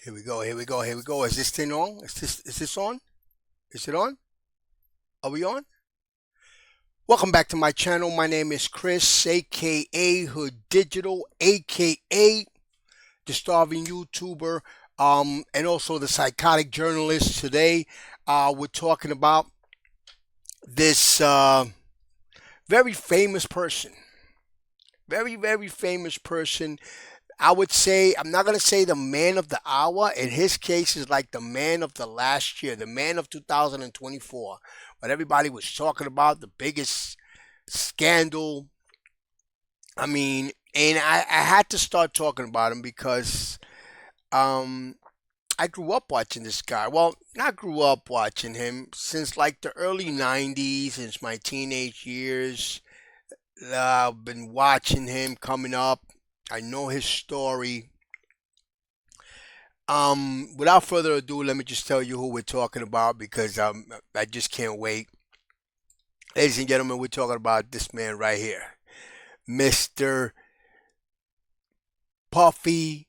Here we go. Here we go. Here we go. Is this thing on? Is this on? Is it on? Are we on? Welcome back to my channel. My name is Chris, aka Hood Digital, aka the starving YouTuber, and also the psychotic journalist. Today, we're talking about this very famous person. Very famous person. I would say, I'm not going to say the man of the hour. In his case, is like the man of the last year, the man of 2024. What everybody was talking about, the biggest scandal. I mean, and I had to start talking about him because um, I grew up watching this guy. Well, not grew up watching him since like the early 90s, since my teenage years. I've been watching him coming up. I know his story. Without further ado, let me just tell you who we're talking about because I just can't wait. Ladies and gentlemen, we're talking about this man right here, Mr. Puffy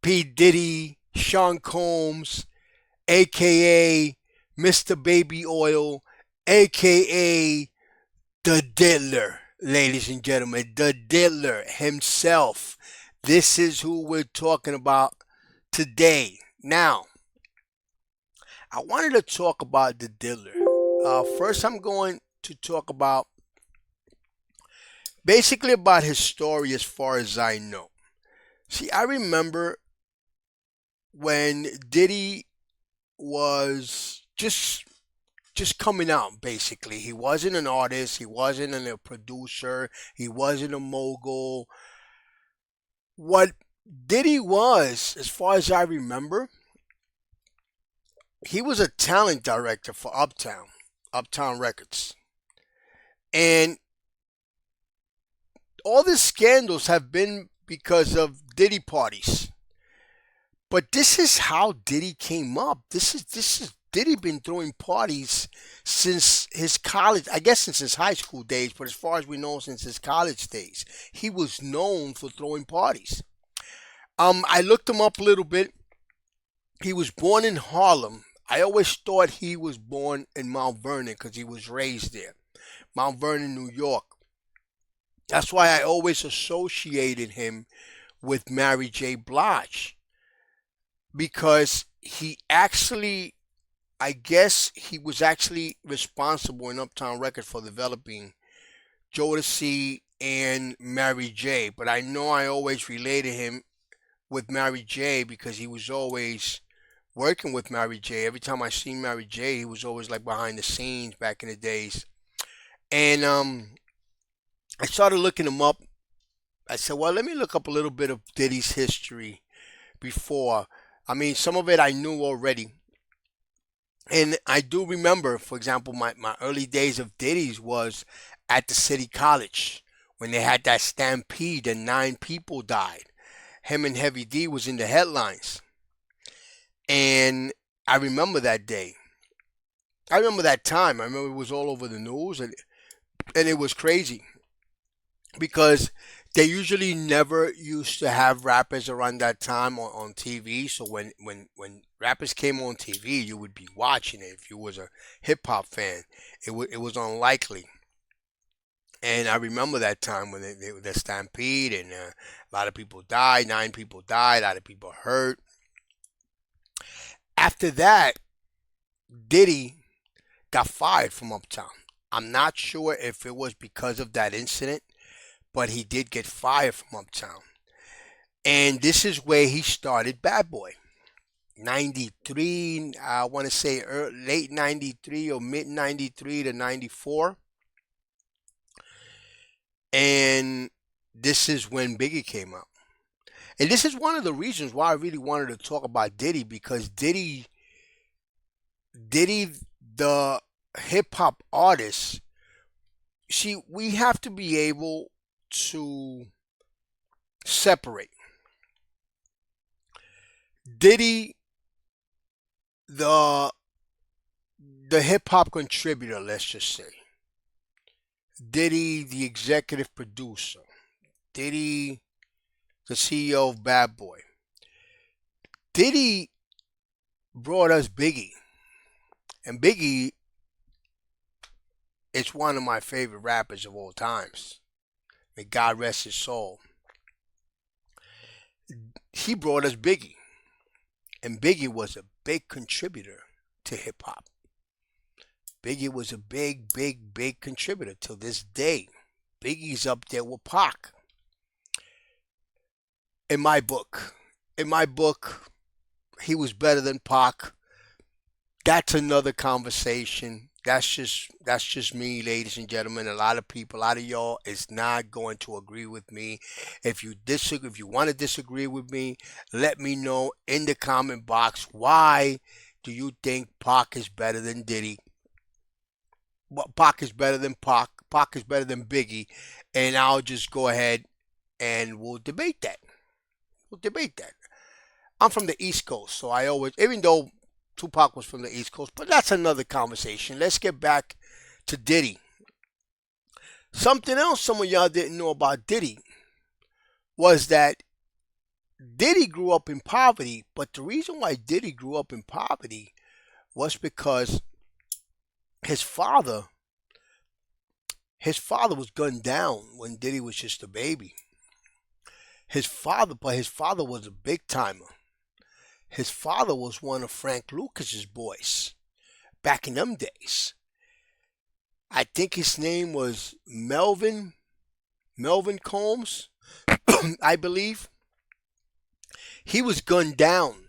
P. Diddy, Sean Combs, aka Mr. Baby Oil, aka the Diddler. Ladies and gentlemen, the Diddler himself. This is who we're talking about today. Now, I wanted to talk about the Diddler. First, I'm going to talk about basically about his story as far as I know. See, I remember when Diddy was just coming out basically. He wasn't an artist, he wasn't a producer, he wasn't a mogul. What Diddy was, as far as I remember, he was a talent director for Uptown Records. And all the scandals have been because of Diddy parties. But this is how Diddy came up. This is Diddy been throwing parties since his college, I guess since his high school days, but as far as we know, since his college days, he was known for throwing parties. I looked him up a little bit. He was born in Harlem. I always thought he was born in Mount Vernon because he was raised there, Mount Vernon, New York. That's why I always associated him with Mary J. Blige because he actually, I guess he was actually responsible in Uptown Records for developing Jodeci and Mary J. But I know I always related him with Mary J because he was always working with Mary J. Every time I seen Mary J, he was always like behind the scenes back in the days. And I started looking him up. I said, well, let me look up a little bit of Diddy's history before. I mean, some of it I knew already. And I do remember, for example, my early days of Diddy's was at the City College when they had that stampede and 9 people died. Him and Heavy D was in the headlines. And I remember that day. I remember that time. I remember it was all over the news and it was crazy because they usually never used to have rappers around that time on TV. So when rappers came on TV, you would be watching it. If you was a hip hop fan, it was unlikely. And I remember that time when the stampede and a lot of people died. 9 people died. A lot of people hurt. After that, Diddy got fired from Uptown. I'm not sure if it was because of that incident, but he did get fired from Uptown. And this is where he started Bad Boy. 93, I want to say late 93 or mid 93 to 94. And this is when Biggie came out. And this is one of the reasons why I really wanted to talk about Diddy because Diddy, the hip hop artist, see, we have to be able to separate Diddy, the the hip hop contributor, let's just say, Diddy, the executive producer, Diddy, the CEO of Bad Boy. Diddy brought us Biggie, and Biggie is one of my favorite rappers of all times. May God rest his soul. He brought us Biggie, and Biggie was a big contributor to hip hop. Biggie was a big, big, big contributor to this day. Biggie's up there with Pac in my book. In my book, he was better than Pac. That's another conversation. That's just me, ladies and gentlemen. A lot of people, a lot of y'all is not going to agree with me. If you want to disagree with me, let me know in the comment box. Why do you think Pac is better than Diddy? Well, Pac is better than Pac. Pac is better than Biggie, and I'll just go ahead and we'll debate that. We'll debate that. I'm from the East Coast, so I always, even though Tupac was from the East Coast, but that's another conversation. Let's get back to Diddy. Something else some of y'all didn't know about Diddy was that Diddy grew up in poverty, but the reason why Diddy grew up in poverty was because his father his father was gunned down when Diddy was just a baby. His father was a big timer. His father was one of Frank Lucas's boys back in them days. I think his name was Melvin Combs, I believe. He was gunned down.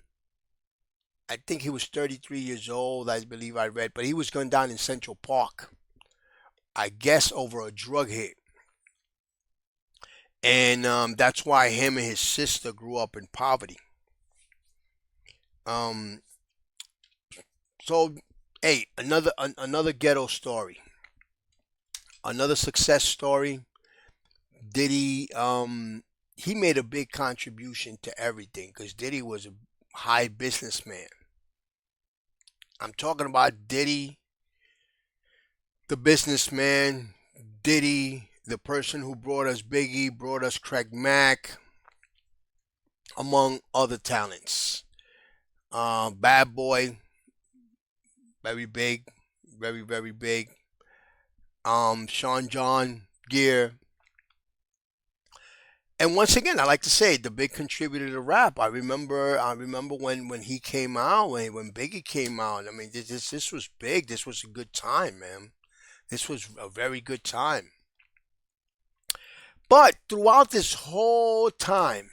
I think he was 33 years old, I believe I read, but he was gunned down in Central Park, I guess over a drug hit. And that's why him and his sister grew up in poverty. Um, so, hey, another ghetto story, another success story. Diddy, he made a big contribution to everything because Diddy was a high businessman. I'm talking about Diddy, the businessman, Diddy, the person who brought us Biggie, brought us Craig Mack, among other talents. Bad Boy, very big, very, very big. Sean John Gear. And once again, I like to say the big contributor to rap. I remember when he came out, when Biggie came out. I mean, this was big. This was a good time, man. This was a very good time. But throughout this whole time,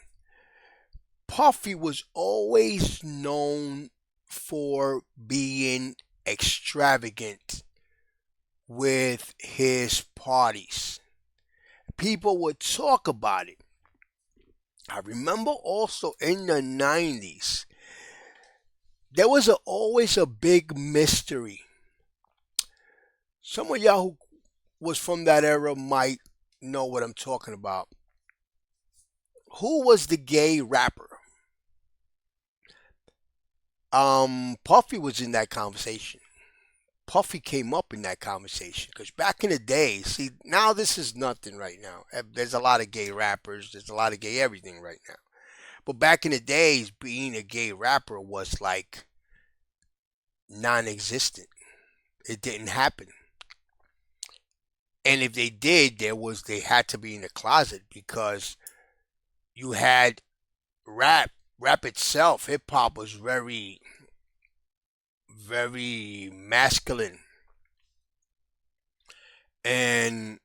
Puffy was always known for being extravagant with his parties. People would talk about it. I remember also in the 90s, there was always a big mystery. Some of y'all who was from that era might know what I'm talking about. Who was the gay rapper? Puffy was in that conversation. Puffy came up in that conversation because back in the day, see, now this is nothing right now. There's a lot of gay rappers, there's a lot of gay everything right now. But back in the days, being a gay rapper was like non existent. It didn't happen. And if they did, they had to be in the closet because you had rap. Rap itself, hip hop was very, very masculine. And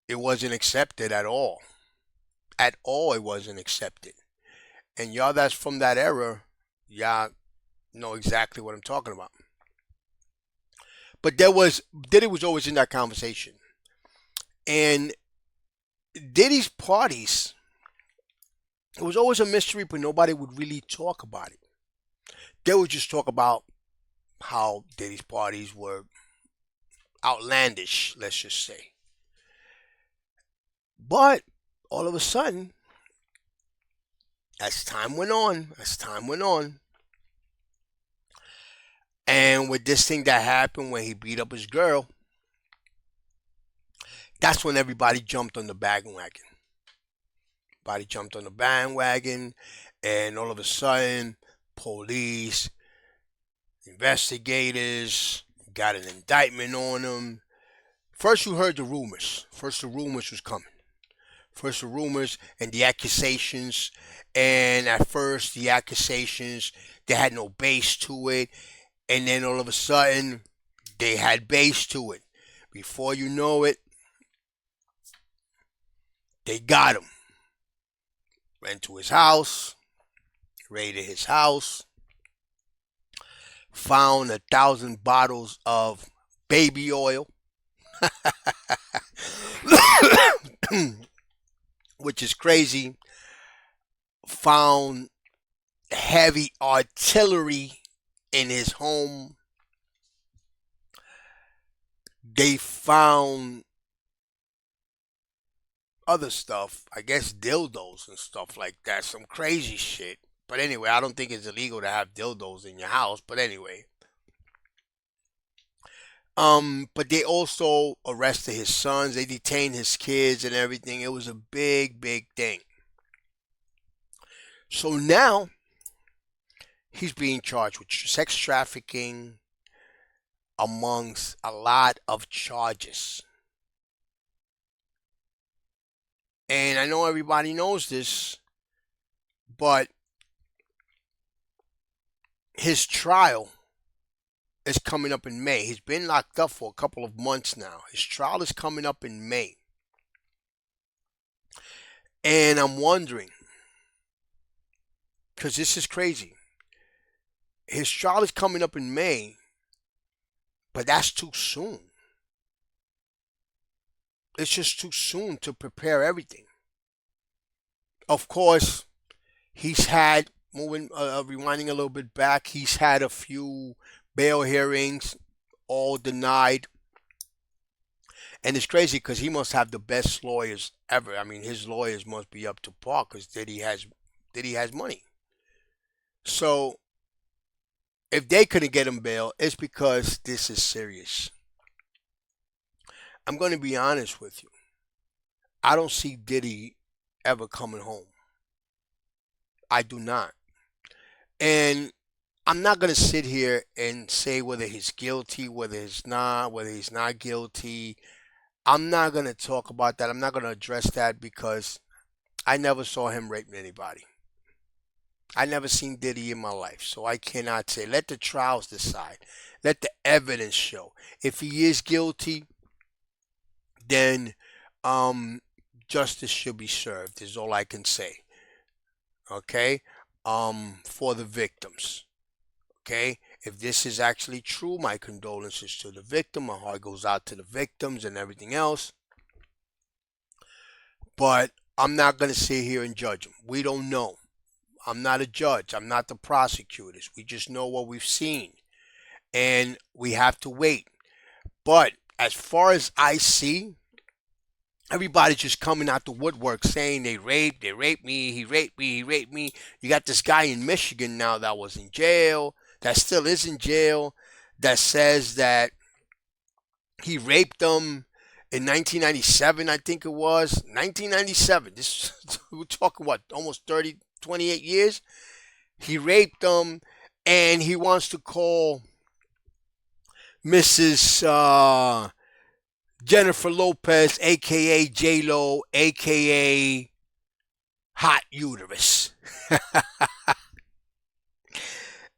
it wasn't accepted at all. At all, it wasn't accepted. And y'all that's from that era, y'all know exactly what I'm talking about. But Diddy was always in that conversation. And Diddy's parties, it was always a mystery, but nobody would really talk about it. They would just talk about how Diddy's parties were outlandish, let's just say. But all of a sudden, as time went on, and with this thing that happened when he beat up his girl, that's when everybody jumped on the bandwagon. Everybody jumped on the bandwagon, and all of a sudden, Police, investigators, got an indictment on him. First, you heard the rumors. First, the rumors was coming. First, the rumors and the accusations. And at first, the accusations, they had no base to it. And then all of a sudden, they had base to it. Before you know it, they got him. Went to his house, raided his house, found 1,000 bottles of baby oil, which is crazy. Found heavy artillery in his home. They found other stuff, I guess dildos and stuff like that, some crazy shit. But anyway, I don't think it's illegal to have dildos in your house. But anyway, but they also arrested his sons. They detained his kids and everything. It was a big, big thing. So now he's being charged with sex trafficking, amongst a lot of charges. And I know everybody knows this, but his trial is coming up in May. He's been locked up for a couple of months now. His trial is coming up in May. And I'm wondering, because this is crazy. His trial is coming up in May, but that's too soon. It's just too soon to prepare everything. Of course, he's had, rewinding a little bit back, he's had a few bail hearings, all denied. And it's crazy because he must have the best lawyers ever. I mean, his lawyers must be up to par because Diddy has money. So if they couldn't get him bail, it's because this is serious. I'm going to be honest with you. I don't see Diddy ever coming home. I do not. And I'm not going to sit here and say whether he's guilty, whether he's not guilty. I'm not going to talk about that. I'm not going to address that because I never saw him raping anybody. I never seen Diddy in my life, so I cannot say. Let the trials decide. Let the evidence show. If he is guilty, then justice should be served, is all I can say. Okay? For the victims. Okay? If this is actually true, my condolences to the victim. My heart goes out to the victims and everything else. But I'm not going to sit here and judge him. We don't know. I'm not a judge. I'm not the prosecutors. We just know what we've seen. And we have to wait. But as far as I see, everybody's just coming out the woodwork saying they raped me, he raped me. You got this guy in Michigan now that was in jail, that still is in jail, that says that he raped them in 1997, I think it was. 1997. We're talking, what, almost 28 years? He raped them, and he wants to call Mrs. Jennifer Lopez, a.k.a. J-Lo, a.k.a. Hot Uterus.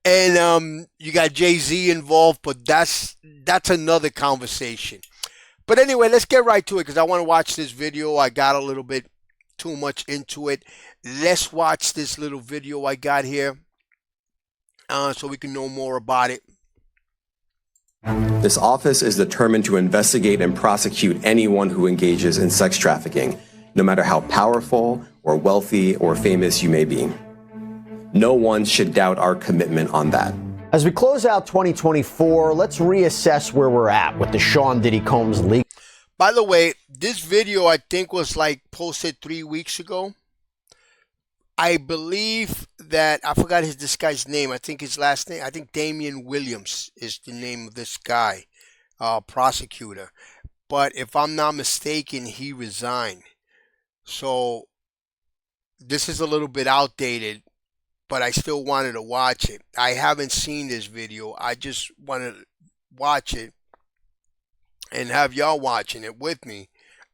And you got Jay-Z involved, but that's another conversation. But anyway, let's get right to it because I want to watch this video. I got a little bit too much into it. Let's watch this little video I got here so we can know more about it. This office is determined to investigate and prosecute anyone who engages in sex trafficking, no matter how powerful or wealthy or famous you may be. No one should doubt our commitment on that. As we close out 2024, let's reassess where we're at with the Sean Diddy Combs leak. By the way, this video I think was like posted 3 weeks ago. I believe that, I forgot this guy's name. I think his last name, I think Damian Williams is the name of this guy, prosecutor. But if I'm not mistaken, he resigned. So this is a little bit outdated. but I still wanted to watch it. I haven't seen this video. I just wanted to watch it and have y'all watching it with me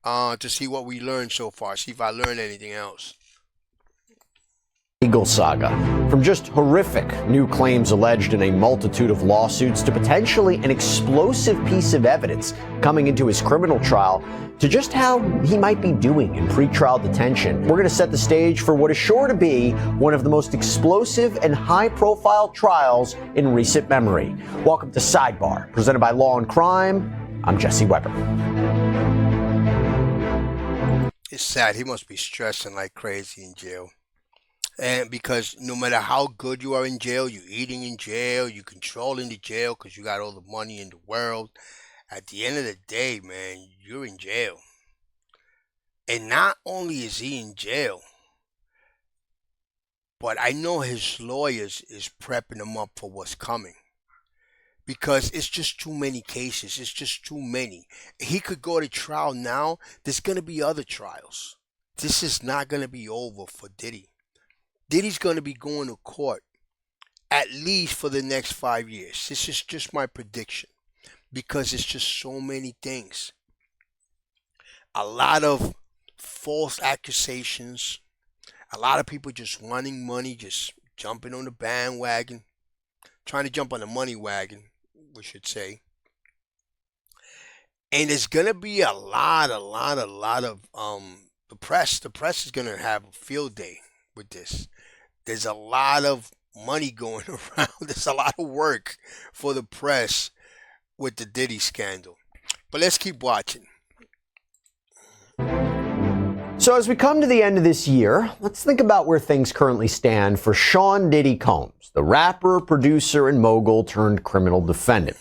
to see what we learned so far, see if I learned anything else. Legal saga. From just horrific new claims alleged in a multitude of lawsuits to potentially an explosive piece of evidence coming into his criminal trial to just how he might be doing in pretrial detention. We're going to set the stage for what is sure to be one of the most explosive and high-profile trials in recent memory. Welcome to Sidebar, presented by Law and Crime. I'm Jesse Weber. It's sad. He must be stressing like crazy in jail. And because no matter how good you are in jail, you're eating in jail, you're controlling the jail because you got all the money in the world. At the end of the day, man, you're in jail. And not only is he in jail, but I know his lawyers is prepping him up for what's coming. Because it's just too many cases. It's just too many. He could go to trial now. There's going to be other trials. This is not going to be over for Diddy. Diddy's going to be going to court at least for the next 5 years. This is just my prediction because it's just so many things. A lot of false accusations. A lot of people just wanting money, just jumping on the bandwagon. Trying to jump on the money wagon, we should say. And there's going to be a lot of the press. The press is going to have a field day with this. There's a lot of money going around. There's a lot of work for the press with the Diddy scandal. But let's keep watching. So as we come to the end of this year, let's think about where things currently stand for Sean Diddy Combs, the rapper, producer, and mogul turned criminal defendant.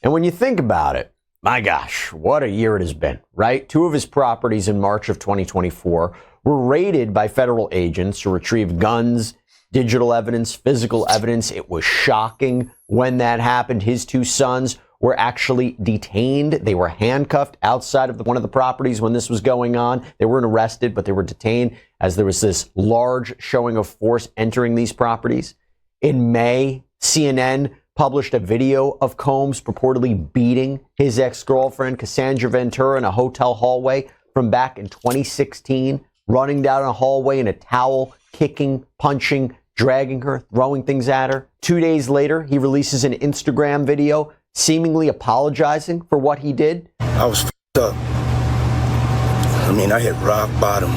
And when you think about it, my gosh, what a year it has been, right? 2 of his properties in March of 2024 were raided by federal agents to retrieve guns, digital evidence, physical evidence. It was shocking when that happened. His 2 sons were actually detained. They were handcuffed outside of one of the properties when this was going on. They weren't arrested, but they were detained as there was this large showing of force entering these properties. In May, CNN published a video of Combs purportedly beating his ex-girlfriend, Cassandra Ventura, in a hotel hallway from back in 2016. Running down a hallway in a towel, kicking, punching, dragging her, throwing things at her. 2 days later, he releases an Instagram video seemingly apologizing for what he did. I was f***ed up. I hit rock bottom.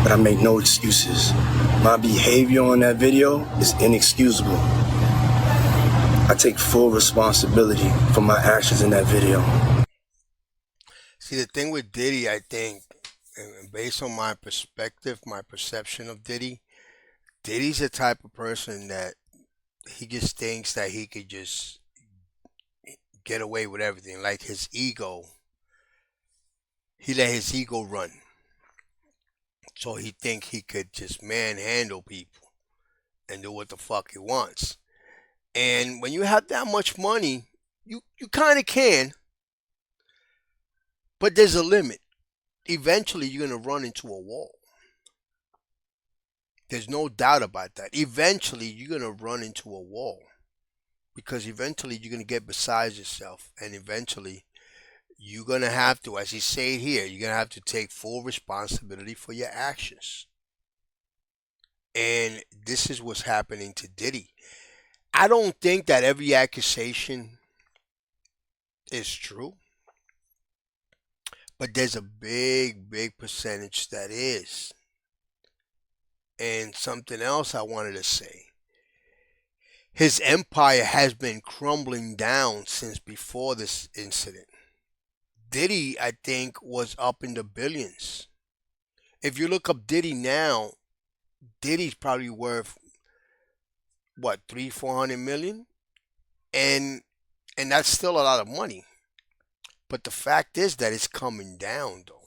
But I make no excuses. My behavior on that video is inexcusable. I take full responsibility for my actions in that video. See, the thing with Diddy, I think, and based on my perspective, my perception of Diddy, Diddy's the type of person that he just thinks that he could just get away with everything. Like his ego, he let his ego run. So he think he could just manhandle people and do what the fuck he wants. And when you have that much money, you kind of can, but there's a limit. Eventually, you're going to run into a wall. There's no doubt about that. Eventually, you're going to run into a wall. Because eventually, you're going to get beside yourself. And eventually, you're going to have to, as he said here, you're going to have to take full responsibility for your actions. And this is what's happening to Diddy. I don't think that every accusation is true. But there's a big percentage that is. And something else I wanted to say. His empire has been crumbling down since before this incident. Diddy, I think, was up in the billions. If you look up Diddy now, Diddy's probably worth, what, 300-400 million? And that's still a lot of money. But the fact is that it's coming down, though.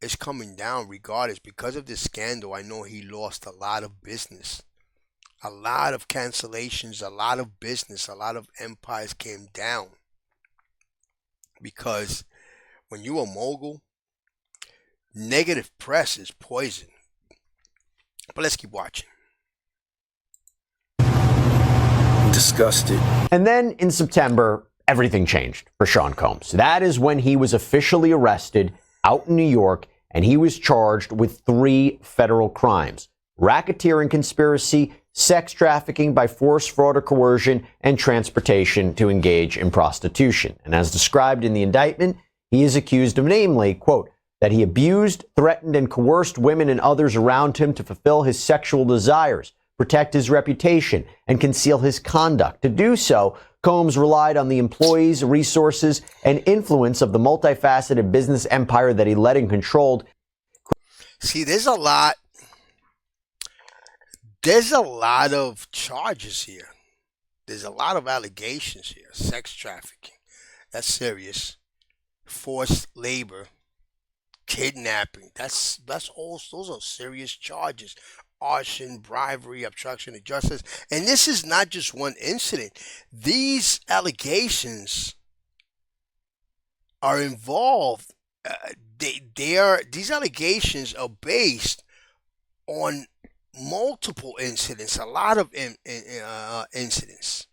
It's coming down regardless. Because of this scandal, I know he lost a lot of business. A lot of cancellations, a lot of business, a lot of empires came down. Because when you're a mogul, negative press is poison. But let's keep watching. disgusted. And then in September, everything changed for Sean Combs. That is when he was officially arrested out in New York, and he was charged with 3 federal crimes: racketeering conspiracy, sex trafficking by force, fraud, or coercion, and transportation to engage in prostitution. And as described in the indictment, he is accused of, namely, quote, that he abused, threatened, and coerced women and others around him to fulfill his sexual desires, protect his reputation, and conceal his conduct. To do so, Combs relied on the employees, resources, and influence of the multifaceted business empire that he led and controlled. See, there's a lot of charges here. There's a lot of allegations here. Sex trafficking, that's serious. Forced labor, kidnapping, that's all. Those are serious charges. Arson, bribery, obstruction of justice. And this is not just one incident. These allegations are involved. These allegations are based on multiple incidents, a lot of incidents.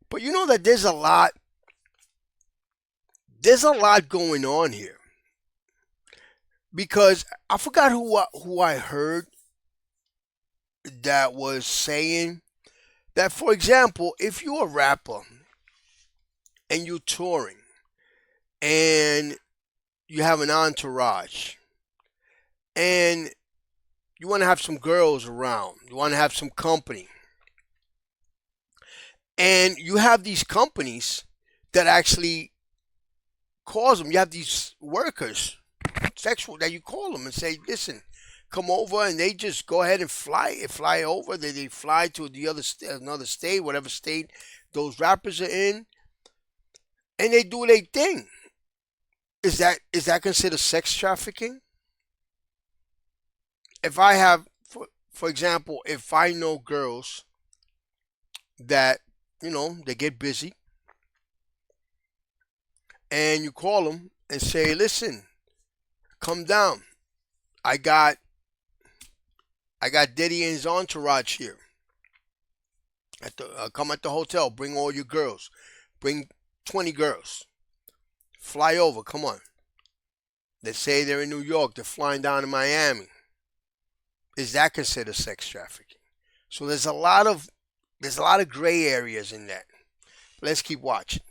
But you know that there's a lot going on here, because I forgot who I heard that was saying that, for example, if you're a rapper and you're touring and you have an entourage and you want to have some girls around, you want to have some company, and you have these companies that actually cause them, you have these workers, sexual, that you call them and say, listen, come over, and they just go ahead and fly over. They fly to another state, whatever state those rappers are in, and they do their thing. Is that considered sex trafficking? If I have, for example, if I know girls that, they get busy, and you call them and say, listen, come down. I got Diddy and his entourage here. Come at the hotel. Bring all your girls. Bring 20 girls. Fly over. Come on. Let's say they're in New York. They're flying down to Miami. Is that considered sex trafficking? So there's a lot of gray areas in that. Let's keep watching.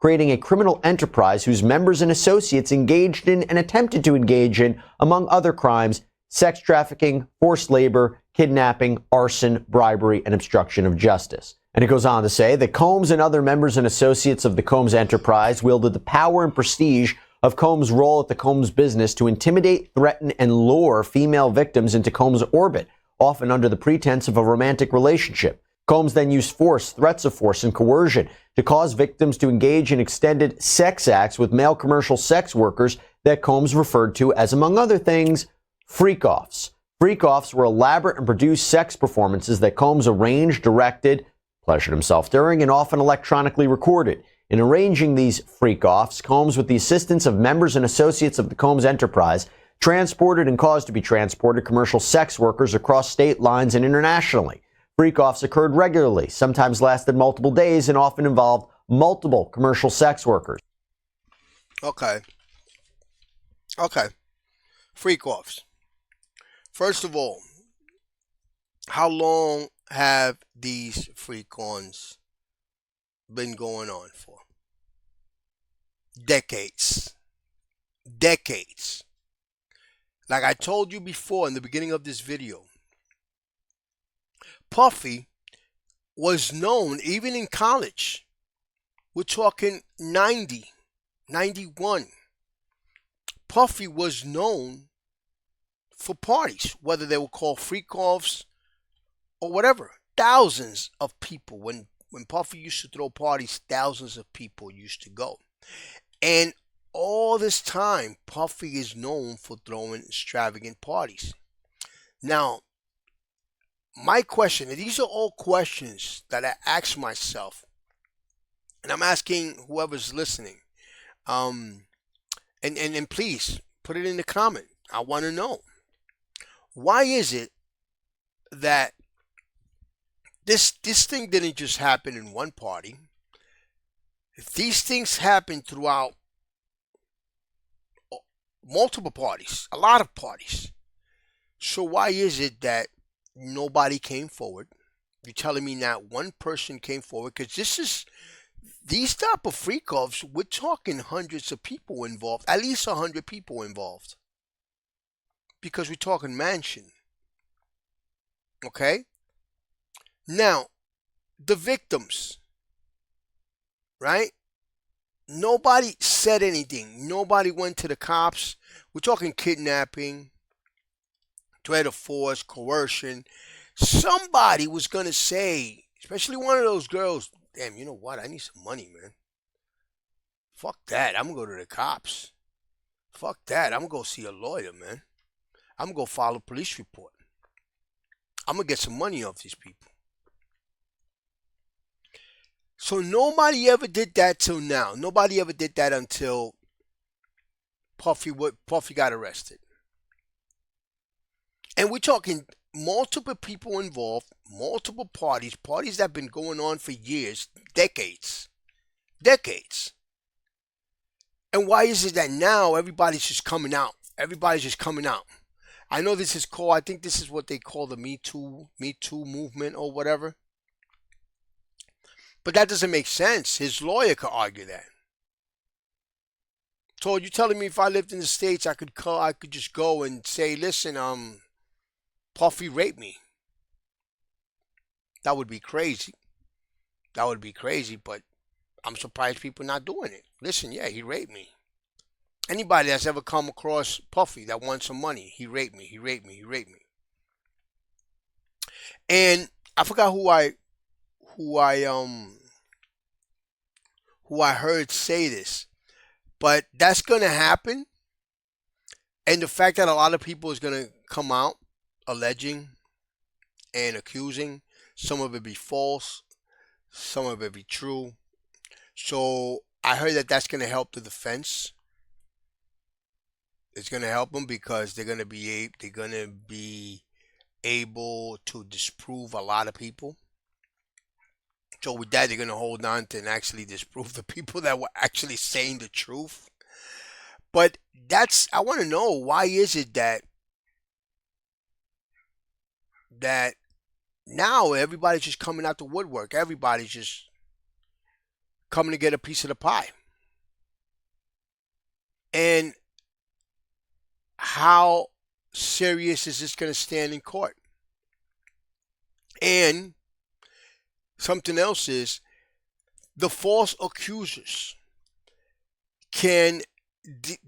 Creating a criminal enterprise whose members and associates engaged in and attempted to engage in, among other crimes, sex trafficking, forced labor, kidnapping, arson, bribery, and obstruction of justice. And it goes on to say that Combs and other members and associates of the Combs enterprise wielded the power and prestige of Combs' role at the Combs business to intimidate, threaten, and lure female victims into Combs' orbit, often under the pretense of a romantic relationship. Combs then used force, threats of force, and coercion to cause victims to engage in extended sex acts with male commercial sex workers that Combs referred to as, among other things, freak-offs. Freak-offs were elaborate and produced sex performances that Combs arranged, directed, pleasured himself during, and often electronically recorded. In arranging these freak-offs, Combs, with the assistance of members and associates of the Combs enterprise, transported and caused to be transported commercial sex workers across state lines and internationally. Freak-offs occurred regularly, sometimes lasted multiple days, and often involved multiple commercial sex workers. Okay. Freak-offs. First of all, how long have these freak-ons been going on for? Decades. Like I told you before in the beginning of this video, Puffy was known even in college. We're talking 90, 91. Puffy was known for parties, whether they were called freak-offs or whatever. Thousands of people. When Puffy used to throw parties, thousands of people used to go. And all this time, Puffy is known for throwing extravagant parties. Now, my question, and these are all questions that I ask myself, and I'm asking whoever's listening, and please put it in the comment. I want to know, why is it that This thing didn't just happen in one party. These things happen throughout multiple parties, a lot of parties. So why is it that nobody came forward? You're telling me not one person came forward? Because these type of freak-offs, we're talking hundreds of people involved, at least 100 people involved. Because we're talking mansion. Okay? Now, the victims, right? Nobody said anything. Nobody went to the cops. We're talking kidnapping, threat of force, coercion. Somebody was going to say, especially one of those girls, damn, you know what? I need some money, man. Fuck that. I'm going to go to the cops. Fuck that. I'm going to go see a lawyer, man. I'm going to go file a police report. I'm going to get some money off these people. So nobody ever did that till now. Nobody ever did that until Puffy got arrested. And we're talking multiple people involved, multiple parties that have been going on for years, decades. And why is it that now everybody's just coming out? I know this is called, I think this is what they call the Me Too movement or whatever. But that doesn't make sense. His lawyer could argue that. So you're telling me if I lived in the States, I could just go and say, listen, Puffy raped me. That would be crazy. But I'm surprised people not doing it. Listen, yeah, he raped me. Anybody that's ever come across Puffy that wants some money, he raped me. And I forgot who I heard say this, but that's gonna happen. And the fact that a lot of people is gonna come out alleging and accusing, some of it be false, some of it be true. So I heard that that's gonna help the defense. It's gonna help them because they're gonna be able to disprove a lot of people. So with that, they're going to hold on to and actually disprove the people that were actually saying the truth. But I want to know, why is it that now everybody's just coming out the woodwork? Everybody's just coming to get a piece of the pie. And how serious is this going to stand in court? And something else is the false accusers. Can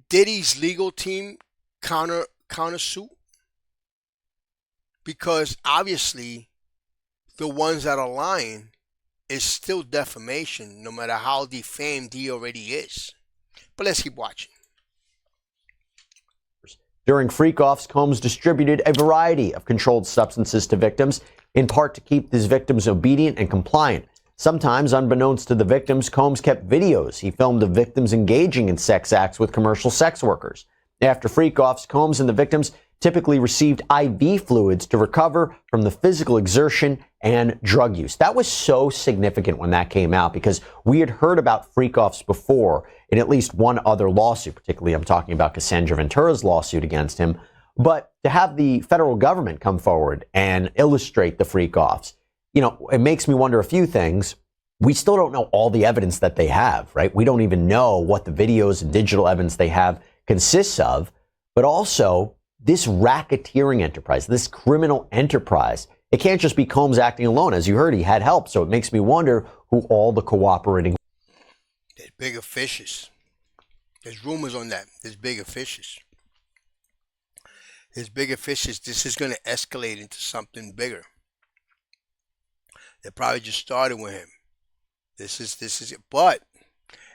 Diddy's legal team counter suit? Because obviously the ones that are lying is still defamation, no matter how defamed he already is. But let's keep watching. During freak-offs, Combs distributed a variety of controlled substances to victims, in part to keep these victims obedient and compliant. Sometimes, unbeknownst to the victims, Combs kept videos he filmed of victims engaging in sex acts with commercial sex workers. After freak-offs, Combs and the victims typically received IV fluids to recover from the physical exertion and drug use. That was so significant when that came out, because we had heard about freak-offs before in at least one other lawsuit. Particularly, I'm talking about Cassandra Ventura's lawsuit against him. But to have the federal government come forward and illustrate the freak-offs, it makes me wonder a few things. We still don't know all the evidence that they have, right? We don't even know what the videos and digital evidence they have consists of. But also, this racketeering enterprise, this criminal enterprise, it can't just be Combs acting alone. As you heard, he had help. So it makes me wonder who all the cooperating. There's bigger fishes. There's rumors on that. There's bigger fishes. This is going to escalate into something bigger. They probably just started with him. This is it. But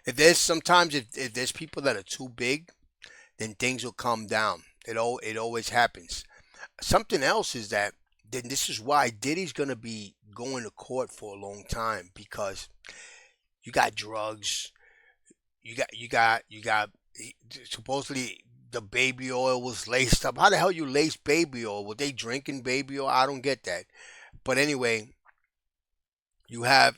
if there's people that are too big, then things will calm down. It always happens. Something else is that then this is why Diddy's going to be going to court for a long time, because you got drugs, you got supposedly the baby oil was laced up. How the hell you lace baby oil? Were they drinking baby oil? I don't get that. But anyway, you have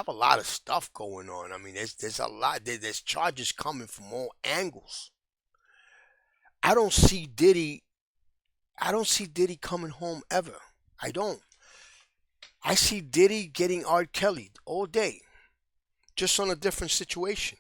a lot of stuff going on. I mean, there's a lot. There's charges coming from all angles. I don't see Diddy. I don't see Diddy coming home ever. I don't. I see Diddy getting R. Kelly all day, just on a different situation.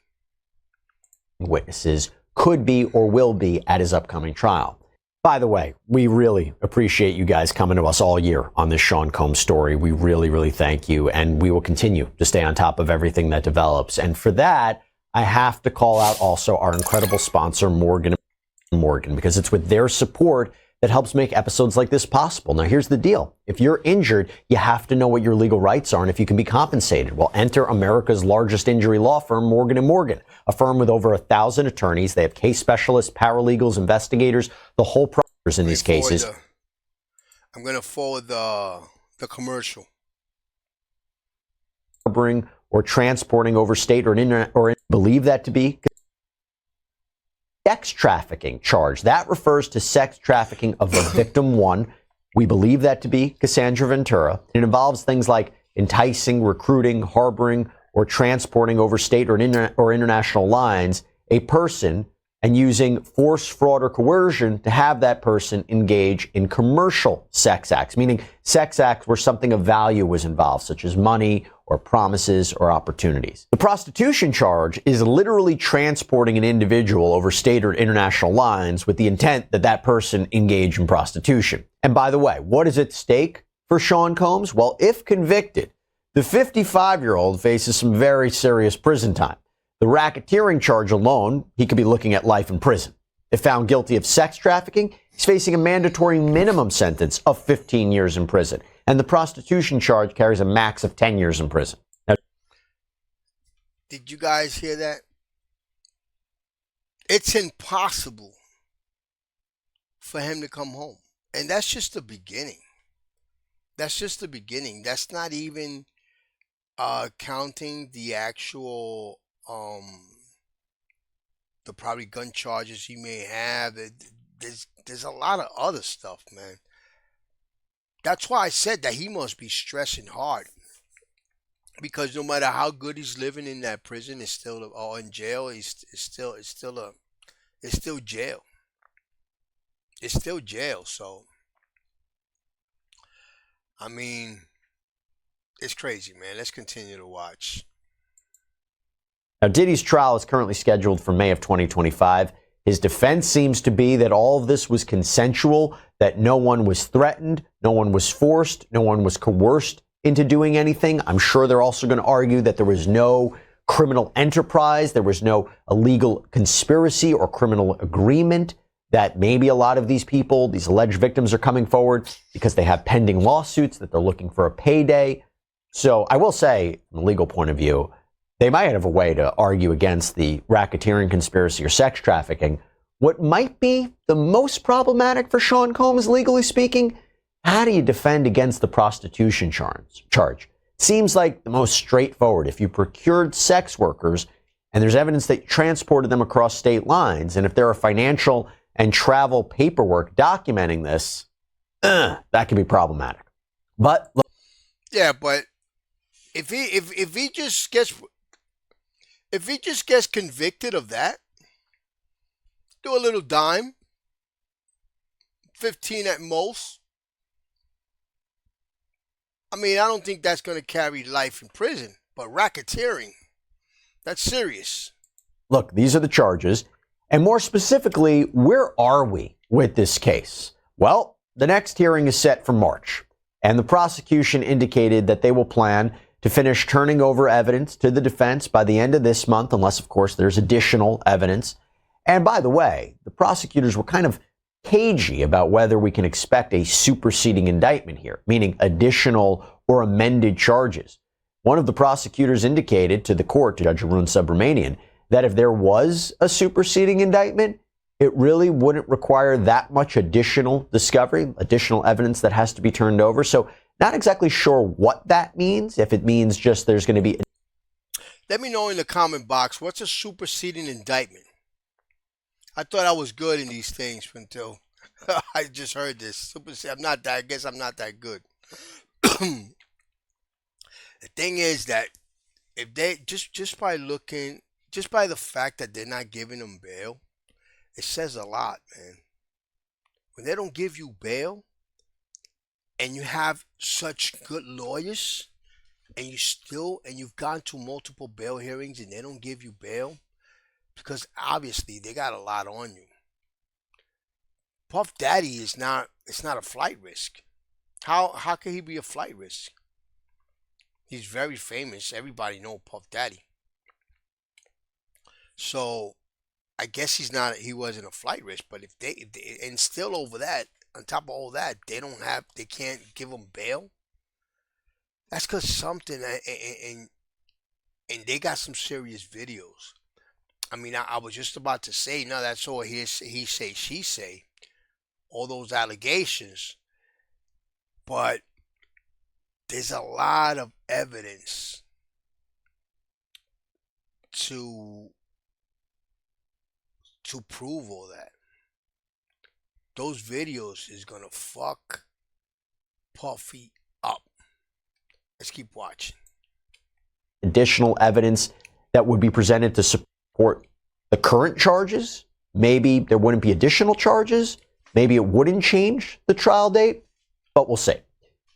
Witnesses could be or will be at his upcoming trial. By the way, we really appreciate you guys coming to us all year on this Sean Combs story. We really, really thank you. And we will continue to stay on top of everything that develops. And for that, I have to call out also our incredible sponsor, Morgan & Morgan, because it's with their support that helps make episodes like this possible. Now, here's the deal. If you're injured, you have to know what your legal rights are and if you can be compensated. Well, enter America's largest injury law firm, Morgan & Morgan, a firm with over 1,000 attorneys. They have case specialists, paralegals, investigators, the whole process in these cases. I'm going to forward the commercial. Harboring or transporting over state or believe that to be sex trafficking charge. That refers to sex trafficking of the victim one. We believe that to be Cassandra Ventura. It involves things like enticing, recruiting, harboring, or transporting over state or international lines a person and using force, fraud, or coercion to have that person engage in commercial sex acts, meaning sex acts where something of value was involved, such as money or promises or opportunities. The prostitution charge is literally transporting an individual over state or international lines with the intent that that person engage in prostitution. And by the way, what is at stake for Sean Combs? Well, if convicted, the 55-year-old faces some very serious prison time. The racketeering charge alone, he could be looking at life in prison. If found guilty of sex trafficking, he's facing a mandatory minimum sentence of 15 years in prison. And the prostitution charge carries a max of 10 years in prison. Now, did you guys hear that? It's impossible for him to come home. And that's just the beginning. That's just the beginning. That's not even counting the actual the probably gun charges he may have. There's a lot of other stuff, man. That's why I said that he must be stressing hard, because no matter how good he's living in that prison, it's still or in jail. It's still jail. It's still jail. So I mean, it's crazy, man. Let's continue to watch. Now, Diddy's trial is currently scheduled for May of 2025. His defense seems to be that all of this was consensual, that no one was threatened, no one was forced, no one was coerced into doing anything. I'm sure they're also going to argue that there was no criminal enterprise, there was no illegal conspiracy or criminal agreement, that maybe a lot of these people, these alleged victims, are coming forward because they have pending lawsuits, that they're looking for a payday. So I will say, from a legal point of view, they might have a way to argue against the racketeering conspiracy or sex trafficking. What might be the most problematic for Sean Combs, legally speaking, how do you defend against the prostitution charge? Seems like the most straightforward. If you procured sex workers and there's evidence that you transported them across state lines, and if there are financial and travel paperwork documenting this, that can be problematic. But look, yeah, but if he just gets convicted of that, do a little dime, 15 at most. I mean, I don't think that's going to carry life in prison, but racketeering, that's serious. Look, these are the charges. And more specifically, where are we with this case? Well, the next hearing is set for March, and the prosecution indicated that they will plan to finish turning over evidence to the defense by the end of this month, unless, of course, there's additional evidence. And by the way, the prosecutors were kind of cagey about whether we can expect a superseding indictment here, meaning additional or amended charges. One of the prosecutors indicated to the court, Judge Arun Subramanian, that if there was a superseding indictment, it really wouldn't require that much additional discovery, additional evidence that has to be turned over. So not exactly sure what that means, if it means just there's going to be... Let me know in the comment box, what's a superseding indictment? I thought I was good in these things until I just heard this. I guess I'm not that good. The thing is that if they just by looking, just by the fact that they're not giving them bail, it says a lot, man. When they don't give you bail and you have such good lawyers and you've gone to multiple bail hearings and they don't give you bail because obviously they got a lot on you. Puff Daddy is not, it's not a flight risk. How can he be a flight risk? He's very famous. Everybody know Puff Daddy. So I guess he wasn't a flight risk, but if they and still over that, on top of all that, they can't give him bail. That's because something, and they got some serious videos. I mean, I was just about to say, no, that's all he say, she say, all those allegations, but there's a lot of evidence to prove all that. Those videos is gonna fuck Puffy up. Let's keep watching. Additional evidence that would be presented to support the current charges. Maybe there wouldn't be additional charges. Maybe it wouldn't change the trial date, but we'll see.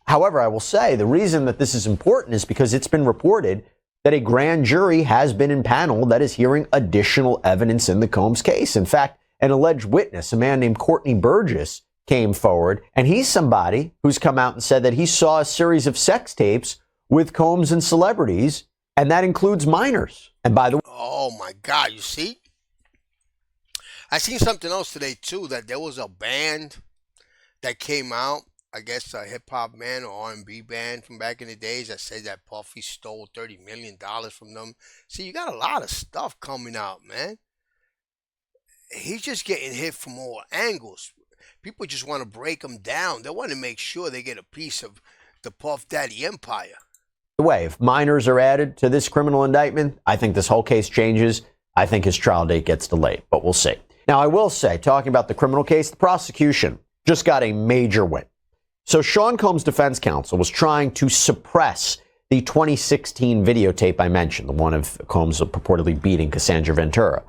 However, I will say the reason that this is important is because it's been reported that a grand jury has been impaneled that is hearing additional evidence in the Combs case. In fact, an alleged witness, a man named Courtney Burgess, came forward, and he's somebody who's come out and said that he saw a series of sex tapes with Combs and celebrities, and that includes minors. And by the way, oh my God, you see? I seen something else today too, that there was a band that came out, I guess a hip hop band or R&B band from back in the days that said that Puffy stole $30 million from them. See, you got a lot of stuff coming out, man. He's just getting hit from all angles. People just want to break him down. They want to make sure they get a piece of the Puff Daddy empire. By the way, if minors are added to this criminal indictment, I think this whole case changes. I think his trial date gets delayed, but we'll see. Now, I will say, talking about the criminal case, the prosecution just got a major win. So Sean Combs' defense counsel was trying to suppress the 2016 videotape I mentioned, the one of Combs purportedly beating Cassandra Ventura.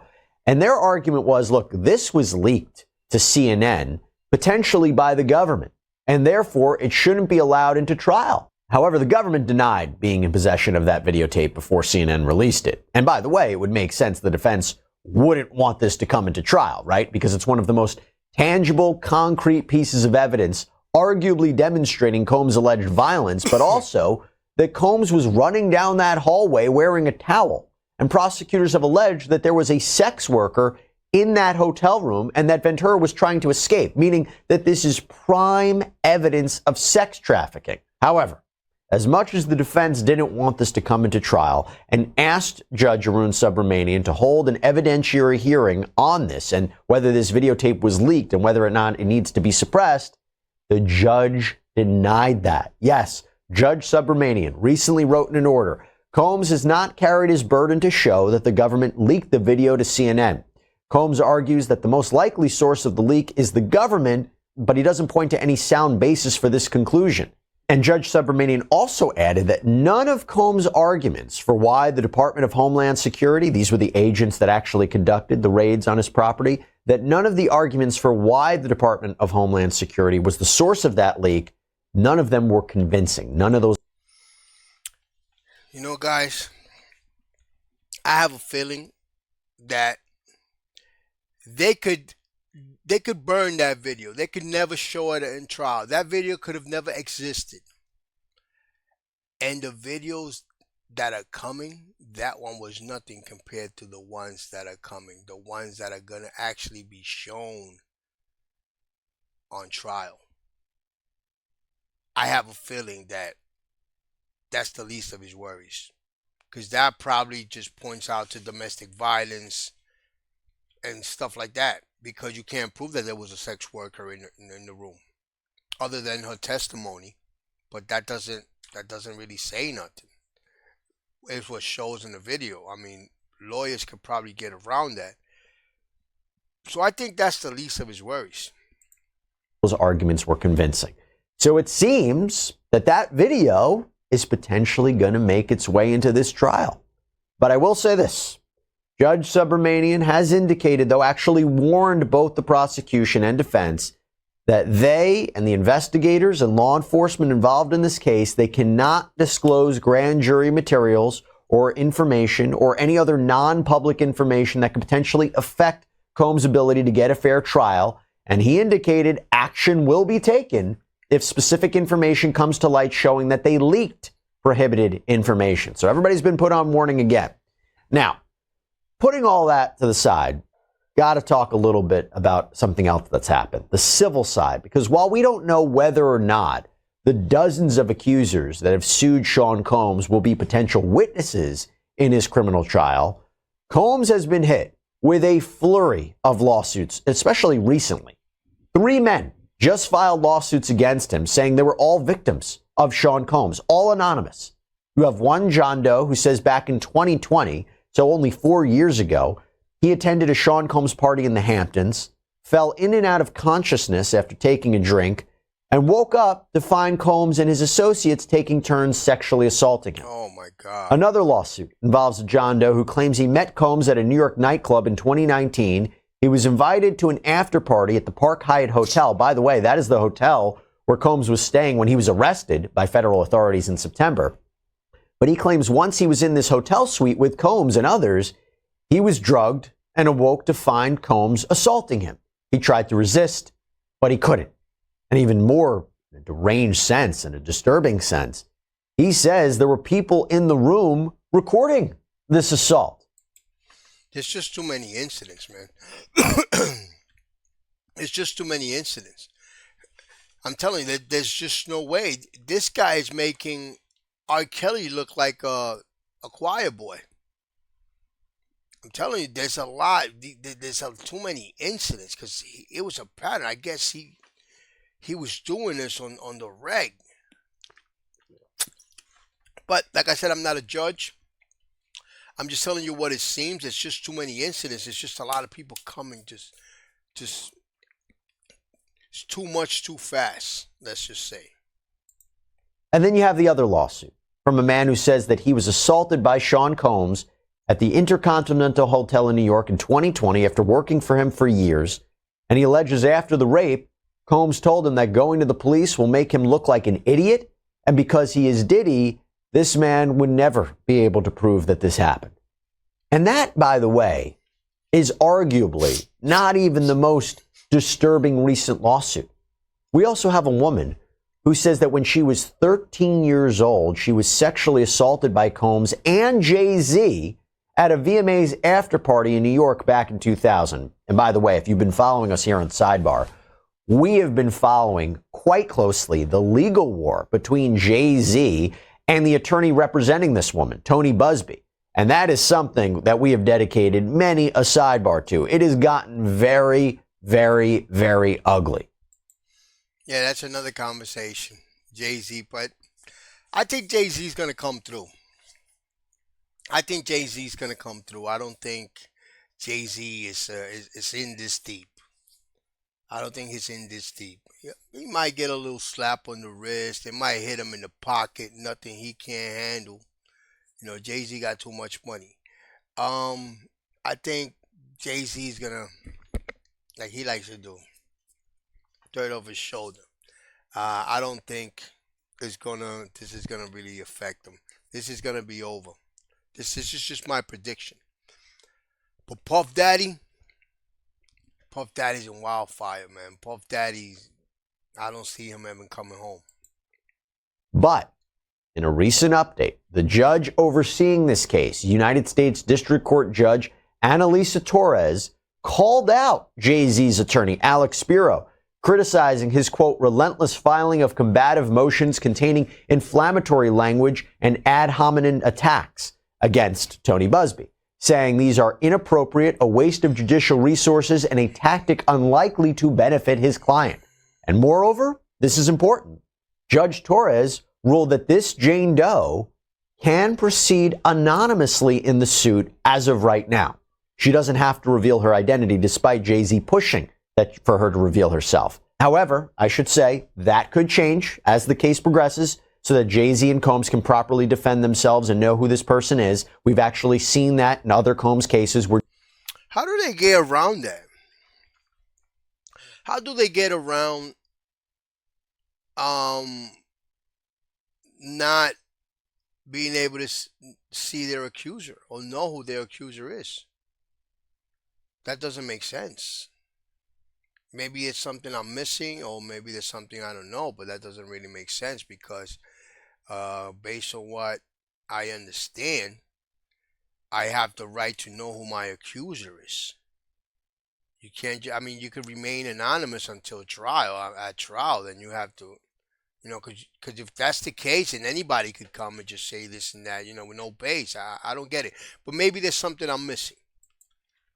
And their argument was, look, this was leaked to CNN, potentially by the government, and therefore it shouldn't be allowed into trial. However, the government denied being in possession of that videotape before CNN released it. And by the way, it would make sense the defense wouldn't want this to come into trial, right? Because it's one of the most tangible, concrete pieces of evidence, arguably demonstrating Combs' alleged violence, but also that Combs was running down that hallway wearing a towel. And prosecutors have alleged that there was a sex worker in that hotel room and that Ventura was trying to escape, meaning that this is prime evidence of sex trafficking. However, as much as the defense didn't want this to come into trial and asked Judge Arun Subramanian to hold an evidentiary hearing on this and whether this videotape was leaked and whether or not it needs to be suppressed, the judge denied that. Yes, Judge Subramanian recently wrote in an order, Combs has not carried his burden to show that the government leaked the video to CNN. Combs argues that the most likely source of the leak is the government, but he doesn't point to any sound basis for this conclusion. And Judge Subramanian also added that none of Combs' arguments for why the Department of Homeland Security, these were the agents that actually conducted the raids on his property, that none of the arguments for why the Department of Homeland Security was the source of that leak, none of them were convincing. None of those. You know, guys, I have a feeling that they could burn that video. They could never show it in trial. That video could have never existed. And the videos that are coming, that one was nothing compared to the ones that are coming. The ones that are going to actually be shown on trial. I have a feeling that that's the least of his worries. Because that probably just points out to domestic violence and stuff like that. Because you can't prove that there was a sex worker in the room, other than her testimony. But that doesn't really say nothing. It's what shows in the video. I mean, lawyers could probably get around that. So I think that's the least of his worries. Those arguments were convincing. So it seems that video is potentially going to make its way into this trial. But I will say this. Judge Subramanian has indicated, though, actually warned both the prosecution and defense that they and the investigators and law enforcement involved in this case, they cannot disclose grand jury materials or information or any other non-public information that could potentially affect Combs' ability to get a fair trial. And he indicated action will be taken if specific information comes to light showing that they leaked prohibited information. So everybody's been put on warning again. Now, putting all that to the side, got to talk a little bit about something else that's happened, the civil side, because while we don't know whether or not the dozens of accusers that have sued Sean Combs will be potential witnesses in his criminal trial, Combs has been hit with a flurry of lawsuits, especially recently. 3 men just filed lawsuits against him saying they were all victims of Sean Combs, all anonymous. You have one, John Doe, who says back in 2020, so only 4 years ago, he attended a Sean Combs party in the Hamptons, fell in and out of consciousness after taking a drink, and woke up to find Combs and his associates taking turns sexually assaulting him. Oh, my God. Another lawsuit involves John Doe, who claims he met Combs at a New York nightclub in 2019. He was invited to an after party at the Park Hyatt Hotel. By the way, that is the hotel where Combs was staying when he was arrested by federal authorities in September. But he claims once he was in this hotel suite with Combs and others, he was drugged and awoke to find Combs assaulting him. He tried to resist, but he couldn't. And even more in a deranged sense and a disturbing sense, he says there were people in the room recording this assault. There's just too many incidents, man. There's just too many incidents. I'm telling you, there's just no way. This guy is making R. Kelly look like a choir boy. I'm telling you, there's a lot. There's too many incidents because it was a pattern. I guess he was doing this on the reg. But like I said, I'm not a judge. I'm just telling you what it seems. It's just too many incidents. It's just a lot of people coming. Just it's too much, too fast. Let's just say. And then you have the other lawsuit from a man who says that he was assaulted by Sean Combs at the Intercontinental Hotel in New York in 2020 after working for him for years. And he alleges after the rape, Combs told him that going to the police will make him look like an idiot. And because he is Diddy, this man would never be able to prove that this happened. And that, by the way, is arguably not even the most disturbing recent lawsuit. We also have a woman who says that when she was 13 years old, she was sexually assaulted by Combs and Jay-Z at a VMA's after party in New York back in 2000. And by the way, if you've been following us here on Sidebar, we have been following quite closely the legal war between Jay-Z and the attorney representing this woman, Tony Busby. And that is something that we have dedicated many a sidebar to. It has gotten very, very, very ugly. Yeah, that's another conversation. Jay-Z, but I think Jay-Z's going to come through. I don't think Jay-Z is in this deep. I don't think he's in this deep. He might get a little slap on the wrist. It might hit him in the pocket. Nothing he can't handle. Jay-Z got too much money. I think Jay-Z's going to, like he likes to do, throw it over his shoulder. I don't think this is going to really affect him. This is going to be over. This is just my prediction. But Puff Daddy's in wildfire, man. Puff Daddy, I don't see him ever coming home. But in a recent update, the judge overseeing this case, United States District Court Judge Annalisa Torres, called out Jay-Z's attorney, Alex Spiro, criticizing his, quote, relentless filing of combative motions containing inflammatory language and ad hominem attacks against Tony Busby, saying these are inappropriate, a waste of judicial resources, and a tactic unlikely to benefit his client. And moreover, this is important, Judge Torres ruled that this Jane Doe can proceed anonymously in the suit as of right now. She doesn't have to reveal her identity despite Jay-Z pushing for her to reveal herself. However, I should say that could change as the case progresses. so that Jay-Z and Combs can properly defend themselves and know who this person is. We've actually seen that in other Combs cases where... How do they get around that? How do they get around not being able to see their accuser or know who their accuser is? That doesn't make sense. Maybe it's something I'm missing, or maybe there's something I don't know, but that doesn't really make sense because based on what I understand, I have the right to know who my accuser is. You can't, I mean, you could remain anonymous until trial. At trial, then you have to, because if that's the case, then anybody could come and just say this and that, with no base. I don't get it. But maybe there's something I'm missing.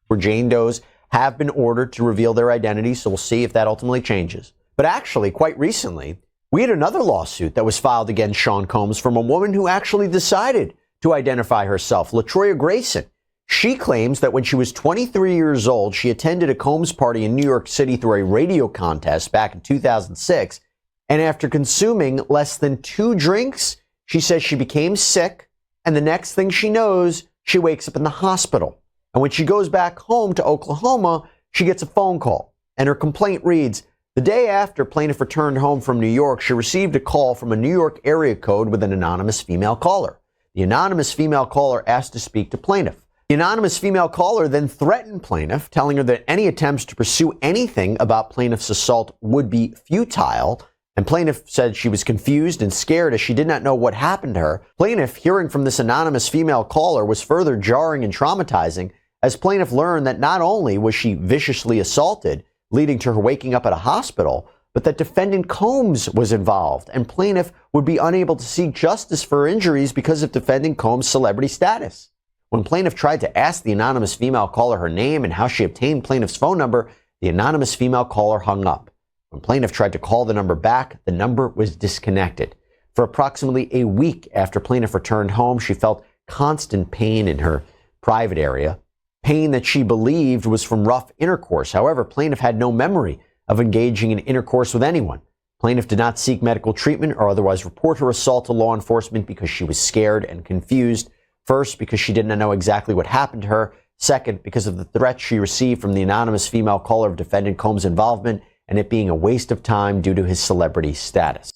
Where Jane Does have been ordered to reveal their identity, so we'll see if that ultimately changes. But actually, quite recently, we had another lawsuit that was filed against Sean Combs from a woman who actually decided to identify herself, LaTroya Grayson. She claims that when she was 23 years old, she attended a Combs party in New York City through a radio contest back in 2006, and after consuming less than 2 drinks, she says she became sick, and the next thing she knows, she wakes up in the hospital. And when she goes back home to Oklahoma, she gets a phone call. And her complaint reads, the day after plaintiff returned home from New York, she received a call from a New York area code with an anonymous female caller. The anonymous female caller asked to speak to plaintiff. The anonymous female caller then threatened plaintiff, telling her that any attempts to pursue anything about plaintiff's assault would be futile. And plaintiff said she was confused and scared as she did not know what happened to her. Plaintiff, hearing from this anonymous female caller, was further jarring and traumatizing as plaintiff learned that not only was she viciously assaulted, leading to her waking up at a hospital, but that defendant Combs was involved, and plaintiff would be unable to seek justice for her injuries because of defendant Combs' celebrity status. When plaintiff tried to ask the anonymous female caller her name and how she obtained plaintiff's phone number, the anonymous female caller hung up. When plaintiff tried to call the number back, the number was disconnected. For approximately a week after plaintiff returned home, she felt constant pain in her private area, pain that she believed was from rough intercourse. However, plaintiff had no memory of engaging in intercourse with anyone. Plaintiff did not seek medical treatment or otherwise report her assault to law enforcement because she was scared and confused. First, because she did not know exactly what happened to her. Second, because of the threats she received from the anonymous female caller of defendant Combs' involvement and it being a waste of time due to his celebrity status.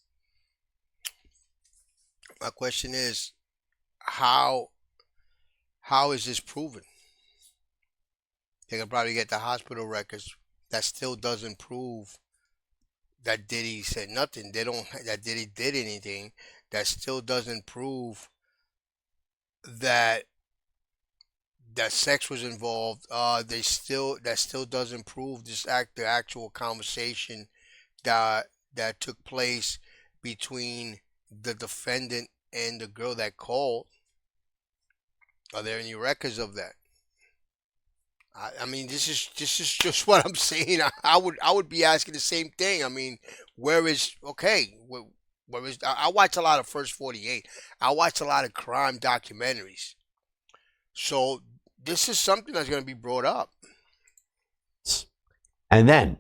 My question is, how is this proven? They can probably get the hospital records. That still doesn't prove that Diddy said nothing. That Diddy did anything. That still doesn't prove that sex was involved. That still doesn't prove the actual conversation that took place between the defendant and the girl that called. Are there any records of that? I mean, this is just what I'm saying. I would be asking the same thing. I mean, where is I watch a lot of First 48. I watch a lot of crime documentaries. So this is something that's going to be brought up. And then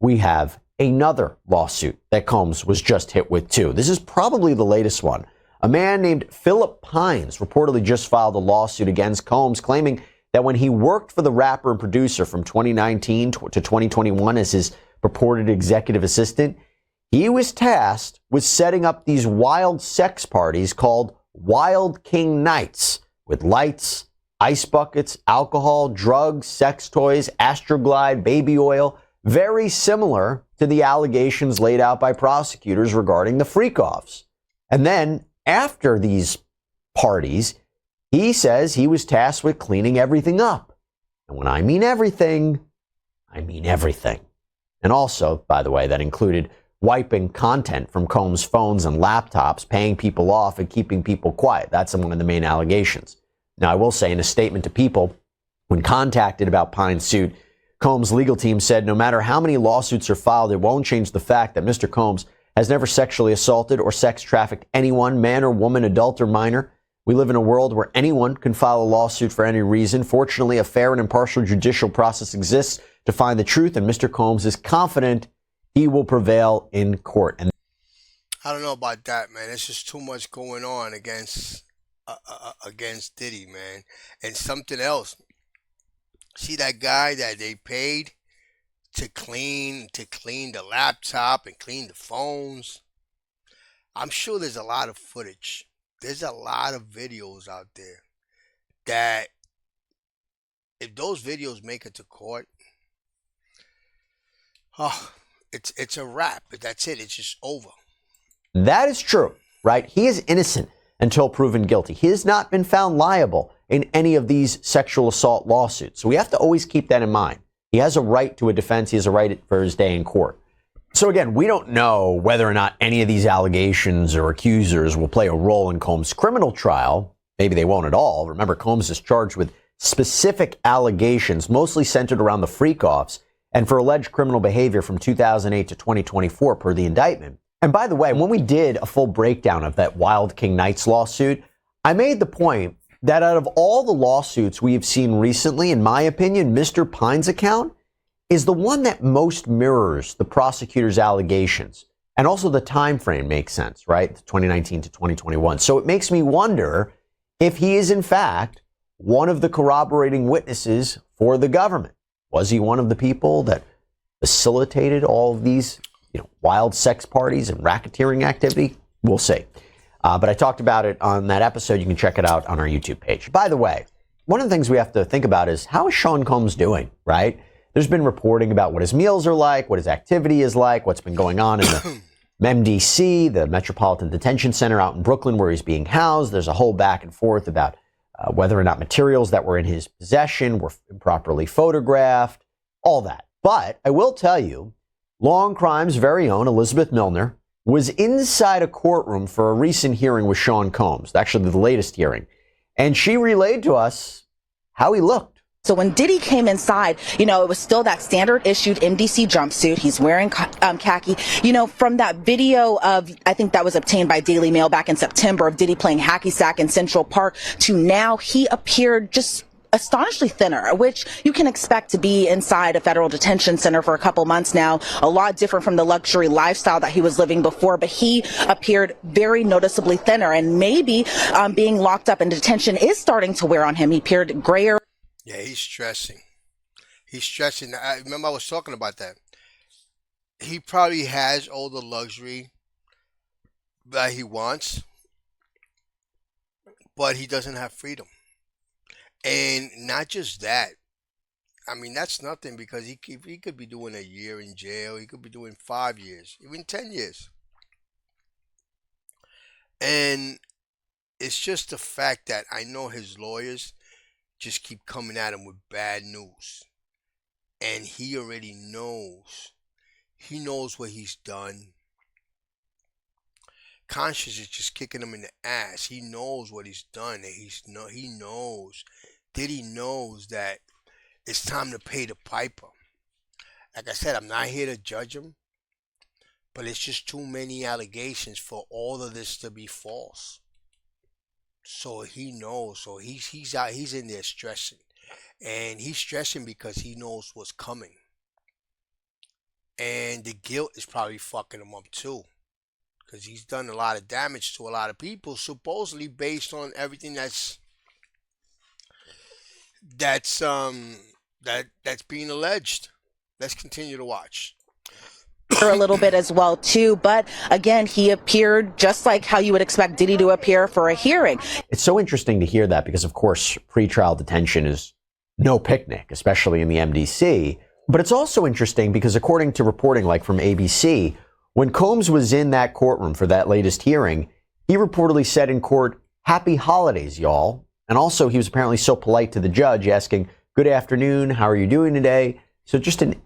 we have another lawsuit that Combs was just hit with too. This is probably the latest one. A man named Philip Pines reportedly just filed a lawsuit against Combs, claiming that when he worked for the rapper and producer from 2019 to 2021 as his purported executive assistant, he was tasked with setting up these wild sex parties called Wild King Nights with lights, ice buckets, alcohol, drugs, sex toys, Astroglide, baby oil, very similar to the allegations laid out by prosecutors regarding the freak-offs. And then after these parties, he says he was tasked with cleaning everything up. And when I mean everything, I mean everything. And also, by the way, that included wiping content from Combs' phones and laptops, paying people off, and keeping people quiet. That's one of the main allegations. Now, I will say in a statement to People, when contacted about Pine's suit, Combs' legal team said no matter how many lawsuits are filed, it won't change the fact that Mr. Combs has never sexually assaulted or sex trafficked anyone, man or woman, adult or minor. We live in a world where anyone can file a lawsuit for any reason. Fortunately, a fair and impartial judicial process exists to find the truth, and Mr. Combs is confident he will prevail in court. And I don't know about that, man. It's just too much going on against Diddy, man. And something else. See that guy that they paid to clean the laptop and clean the phones? I'm sure there's a lot of footage. There's a lot of videos out there that if those videos make it to court, oh, it's a wrap. That's it. It's just over. That is true, right? He is innocent until proven guilty. He has not been found liable in any of these sexual assault lawsuits. So we have to always keep that in mind. He has a right to a defense. He has a right for his day in court. So again, we don't know whether or not any of these allegations or accusers will play a role in Combs' criminal trial. Maybe they won't at all. Remember, Combs is charged with specific allegations, mostly centered around the freak-offs and for alleged criminal behavior from 2008 to 2024 per the indictment. And by the way, when we did a full breakdown of that Wild King Nights lawsuit, I made the point that out of all the lawsuits we have seen recently, in my opinion, Mr. Pine's account is the one that most mirrors the prosecutor's allegations. And also the time frame makes sense, right? 2019 to 2021. So it makes me wonder if he is in fact one of the corroborating witnesses for the government. Was he one of the people that facilitated all of these, wild sex parties and racketeering activity? We'll see. But I talked about it on that episode. You can check it out on our YouTube page. By the way, one of the things we have to think about is how is Sean Combs doing, right? There's been reporting about what his meals are like, what his activity is like, what's been going on in the MDC, the Metropolitan Detention Center out in Brooklyn, where he's being housed. There's a whole back and forth about whether or not materials that were in his possession were improperly photographed, all that. But I will tell you, Long Crime's very own Elizabeth Milner was inside a courtroom for a recent hearing with Sean Combs, actually the latest hearing, and she relayed to us how he looked. So when Diddy came inside, it was still that standard issued MDC jumpsuit. He's wearing khaki. From that video of, I think that was obtained by Daily Mail back in September, of Diddy playing hacky sack in Central Park, to now he appeared just astonishingly thinner, which you can expect to be inside a federal detention center for a couple months now. A lot different from the luxury lifestyle that he was living before, but he appeared very noticeably thinner, and maybe being locked up in detention is starting to wear on him. He appeared grayer. Yeah, he's stressing. I remember I was talking about that. He probably has all the luxury that he wants, but he doesn't have freedom. And not just that. I mean, that's nothing, because he could be doing a year in jail. He could be doing 5 years, even 10 years. And it's just the fact that I know his lawyers just keep coming at him with bad news. And he already knows. He knows what he's done. Conscience is just kicking him in the ass. He knows what he's done. And he knows. Diddy knows that it's time to pay the piper. Like I said, I'm not here to judge him, but it's just too many allegations for all of this to be false. So he knows. So he's out. He's in there stressing, and he's stressing because he knows what's coming, and the guilt is probably fucking him up too, because he's done a lot of damage to a lot of people, supposedly based on everything that's being alleged. Let's continue to watch. A little bit as well too, but again, he appeared just like how you would expect Diddy to appear for a hearing. It's so interesting to hear that, because of course pretrial detention is no picnic, especially in the MDC. But it's also interesting because according to reporting like from ABC, when Combs was in that courtroom for that latest hearing, he reportedly said in court, "Happy holidays, y'all." And also he was apparently so polite to the judge, asking, "Good afternoon, how are you doing today?" So just a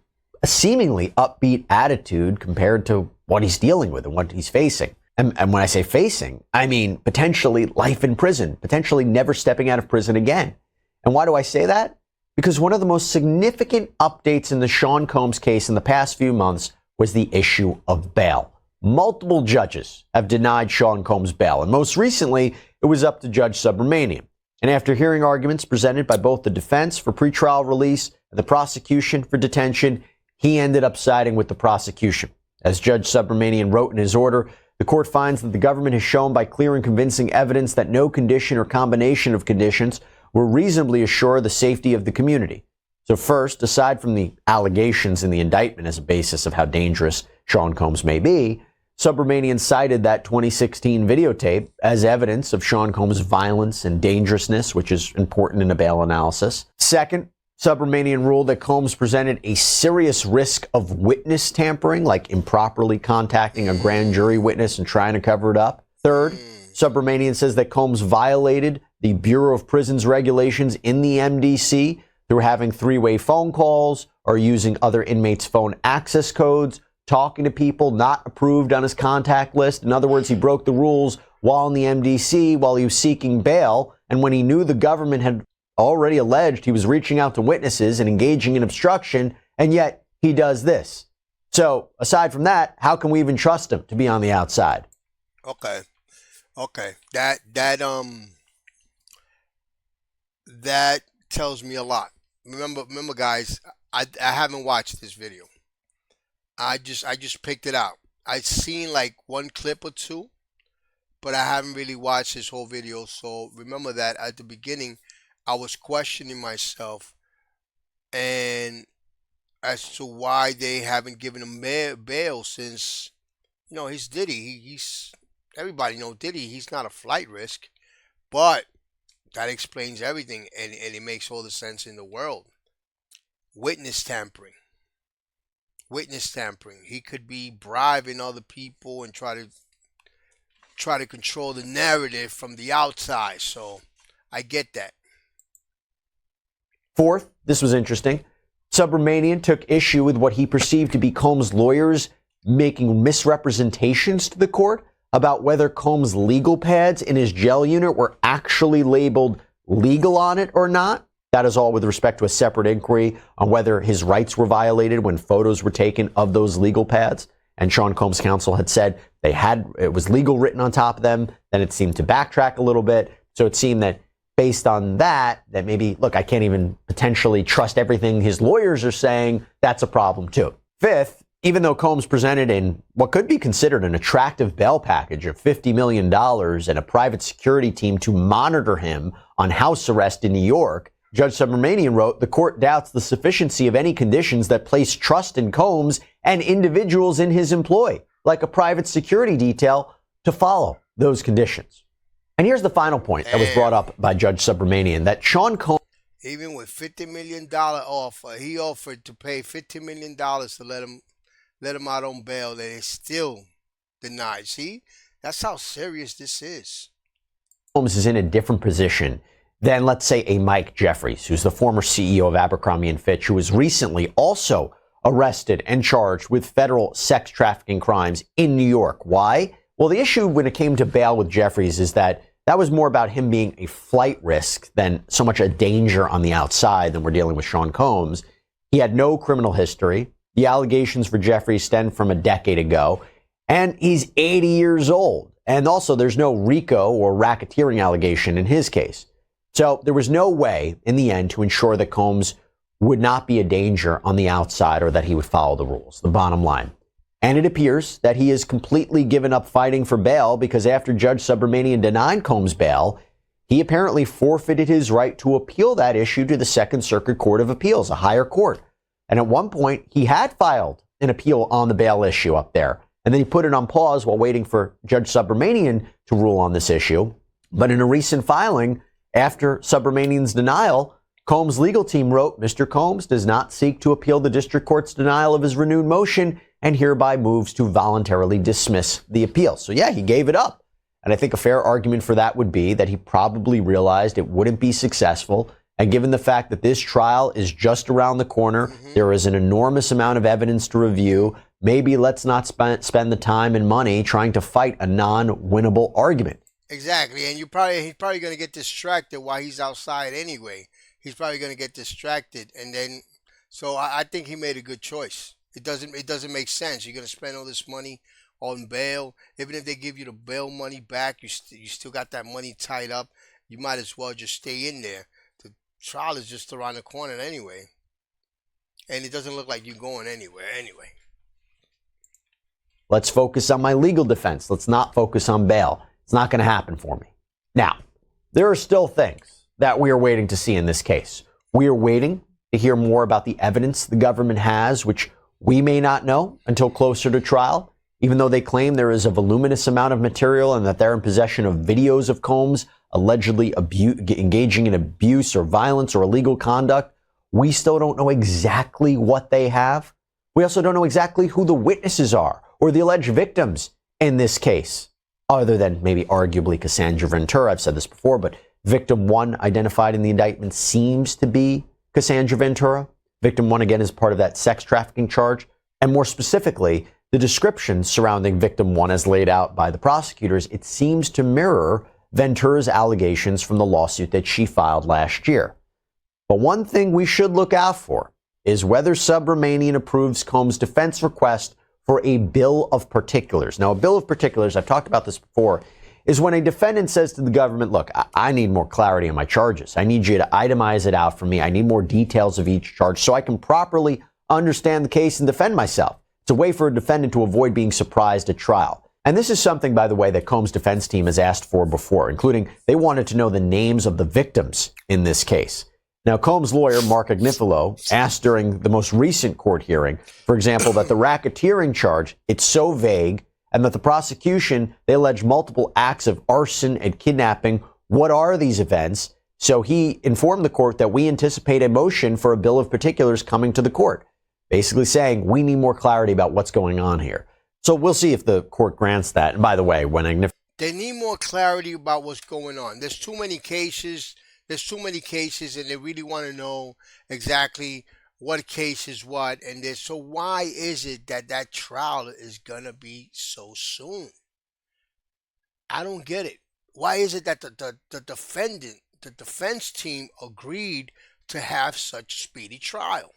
seemingly upbeat attitude compared to what he's dealing with and what he's facing. And when I say facing, I mean potentially life in prison, potentially never stepping out of prison again. And why do I say that? Because one of the most significant updates in the Sean Combs case in the past few months was the issue of bail. Multiple judges have denied Sean Combs bail, and most recently, it was up to Judge Subramanian. And after hearing arguments presented by both the defense for pretrial release and the prosecution for detention, he ended up siding with the prosecution. As Judge Subramanian wrote in his order, The court finds that the government has shown by clear and convincing evidence that no condition or combination of conditions will reasonably assure the safety of the community. So first, aside from the allegations in the indictment as a basis of how dangerous Sean Combs may be, Subramanian cited that 2016 videotape as evidence of Sean Combs' violence and dangerousness, which is important in a bail analysis. Second, Subramanian ruled that Combs presented a serious risk of witness tampering, like improperly contacting a grand jury witness and trying to cover it up. Third, Subramanian says that Combs violated the Bureau of Prisons regulations in the MDC through having three-way phone calls or using other inmates' phone access codes, talking to people not approved on his contact list. In other words, he broke the rules while in the MDC, while he was seeking bail, and when he knew the government had already alleged he was reaching out to witnesses and engaging in obstruction, and yet he does this. So, aside from that, how can we even trust him to be on the outside? Okay. That tells me a lot. Remember, guys, I haven't watched this video. I just picked it out. I've seen like one clip or two, but I haven't really watched this whole video. So remember that at the beginning, I was questioning myself and as to why they haven't given him bail since, he's Diddy. He's everybody know Diddy. He's not a flight risk, but that explains everything, and it makes all the sense in the world. Witness tampering. He could be bribing other people and try to control the narrative from the outside. So I get that. Fourth, this was interesting. Subramanian took issue with what he perceived to be Combs' lawyers making misrepresentations to the court about whether Combs' legal pads in his jail unit were actually labeled legal on it or not. That is all with respect to a separate inquiry on whether his rights were violated when photos were taken of those legal pads. And Sean Combs' counsel had said it was legal written on top of them. Then it seemed to backtrack a little bit. So it seemed that based on that maybe, look, I can't even potentially trust everything his lawyers are saying. That's a problem too. Fifth, even though Combs presented in what could be considered an attractive bail package of $50 million and a private security team to monitor him on house arrest in New York, Judge Subramanian wrote, the court doubts the sufficiency of any conditions that place trust in Combs and individuals in his employ, like a private security detail, to follow those conditions. And here's the final point that was brought up by Judge Subramanian, that Sean Combs, even with $50 million offer, he offered to pay $50 million to let him out on bail, and it's still denied. See, that's how serious this is. Combs is in a different position than, let's say, a Mike Jeffries, who's the former CEO of Abercrombie & Fitch, who was recently also arrested and charged with federal sex trafficking crimes in New York. Why? Well, the issue when it came to bail with Jeffries is that was more about him being a flight risk than so much a danger on the outside than we're dealing with Sean Combs. He had no criminal history. The allegations for Jeffries stem from a decade ago, and he's 80 years old. And also, there's no RICO or racketeering allegation in his case. So there was no way in the end to ensure that Combs would not be a danger on the outside or that he would follow the rules, the bottom line. And it appears that he has completely given up fighting for bail because after Judge Subramanian denied Combs bail, he apparently forfeited his right to appeal that issue to the Second Circuit Court of Appeals, a higher court. And at one point, he had filed an appeal on the bail issue up there. And then he put it on pause while waiting for Judge Subramanian to rule on this issue. But in a recent filing, after Subramanian's denial, Combs' legal team wrote, Mr. Combs does not seek to appeal the district court's denial of his renewed motion and hereby moves to voluntarily dismiss the appeal. So yeah, he gave it up. And I think a fair argument for that would be that he probably realized it wouldn't be successful. And given the fact that this trial is just around the corner, there is an enormous amount of evidence to review. Maybe let's not spend the time and money trying to fight a non-winnable argument. Exactly, and he's probably going to get distracted while he's outside anyway. He's probably going to get distracted, and then, so I think he made a good choice. It doesn't make sense. You're going to spend all this money on bail. Even if they give you the bail money back, you still got that money tied up. You might as well just stay in there. The trial is just around the corner anyway, and it doesn't look like you're going anywhere anyway. Let's focus on my legal defense. Let's not focus on bail. It's not going to happen for me. Now, there are still things that we are waiting to see in this case. We are waiting to hear more about the evidence the government has, which we may not know until closer to trial, even though they claim there is a voluminous amount of material and that they're in possession of videos of Combs allegedly engaging in abuse or violence or illegal conduct. We still don't know exactly what they have. We also don't know exactly who the witnesses are or the alleged victims in this case, other than maybe arguably Cassandra Ventura. I've said this before, but victim one identified in the indictment seems to be Cassandra Ventura. Victim one, again, is part of that sex trafficking charge. And more specifically, the description surrounding victim one as laid out by the prosecutors, it seems to mirror Ventura's allegations from the lawsuit that she filed last year. But one thing we should look out for is whether Subramanian approves Combs' defense request for a bill of particulars. Now, a bill of particulars, I've talked about this before, is when a defendant says to the government, look, I need more clarity on my charges. I need you to itemize it out for me. I need more details of each charge so I can properly understand the case and defend myself. It's a way for a defendant to avoid being surprised at trial. And this is something, by the way, that Combs' defense team has asked for before, including they wanted to know the names of the victims in this case. Now, Combs' lawyer, Mark Agnifilo, asked during the most recent court hearing, for example, that the racketeering charge, it's so vague, and that the prosecution, they allege multiple acts of arson and kidnapping. What are these events? So he informed the court that we anticipate a motion for a bill of particulars coming to the court, basically saying we need more clarity about what's going on here. So we'll see if the court grants that. And by the way, when They need more clarity about what's going on. There's too many cases. And they really want to know exactly what case is what. And so why is it that that trial is going to be so soon? I don't get it. Why is it that the defense team agreed to have such a speedy trial?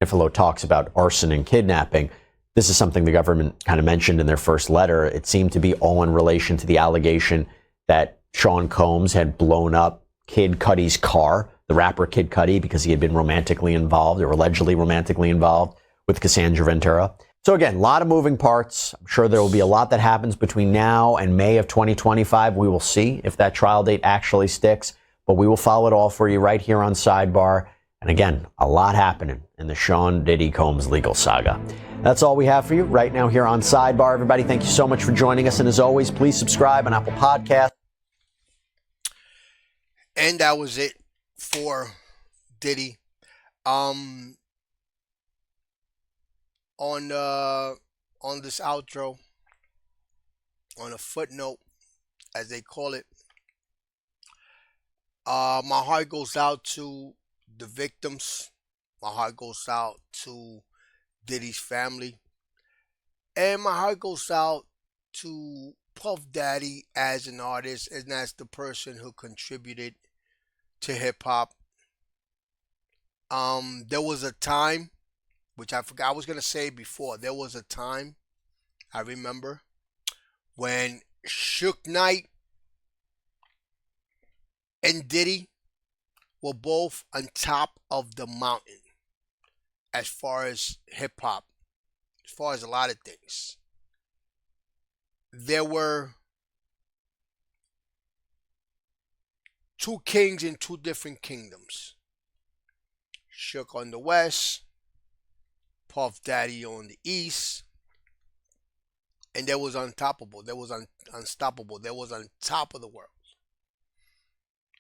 Agnifilo talks about arson and kidnapping, this is something the government kind of mentioned in their first letter. It seemed to be all in relation to the allegation that Sean Combs had blown up Kid Cudi's car, the rapper Kid Cudi, because he had been romantically involved or allegedly romantically involved with Cassandra Ventura. So again, a lot of moving parts. I'm sure there will be a lot that happens between now and May of 2025. We will see if that trial date actually sticks, but we will follow it all for you right here on Sidebar. And again, a lot happening in the Sean Diddy Combs legal saga. That's all we have for you right now here on Sidebar. Everybody, thank you so much for joining us. And as always, please subscribe on Apple Podcasts. And that was it for Diddy. On this outro, on a footnote, as they call it, my heart goes out to the victims. My heart goes out to Diddy's family. And my heart goes out to Puff Daddy as an artist and as the person who contributed to hip hop. There was a time, which I forgot I was going to say before, there was a time, I remember, when Suge Knight and Diddy were both on top of the mountain as far as hip hop, as far as a lot of things. There were two kings in two different kingdoms. Suge on the west, Puff Daddy on the east, and there was unstoppable. There was unstoppable. There was on top of the world.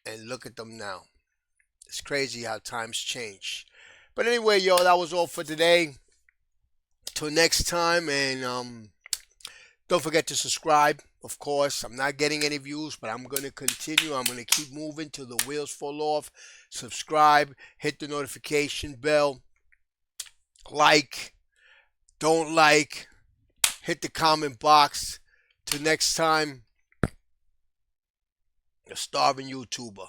And look at them now. It's crazy how times change. But anyway, yo, that was all for today. Till next time, and don't forget to subscribe. Of course, I'm not getting any views, but I'm going to continue. I'm going to keep moving till the wheels fall off. Subscribe, hit the notification bell, like, don't like, hit the comment box. Till next time, a starving YouTuber.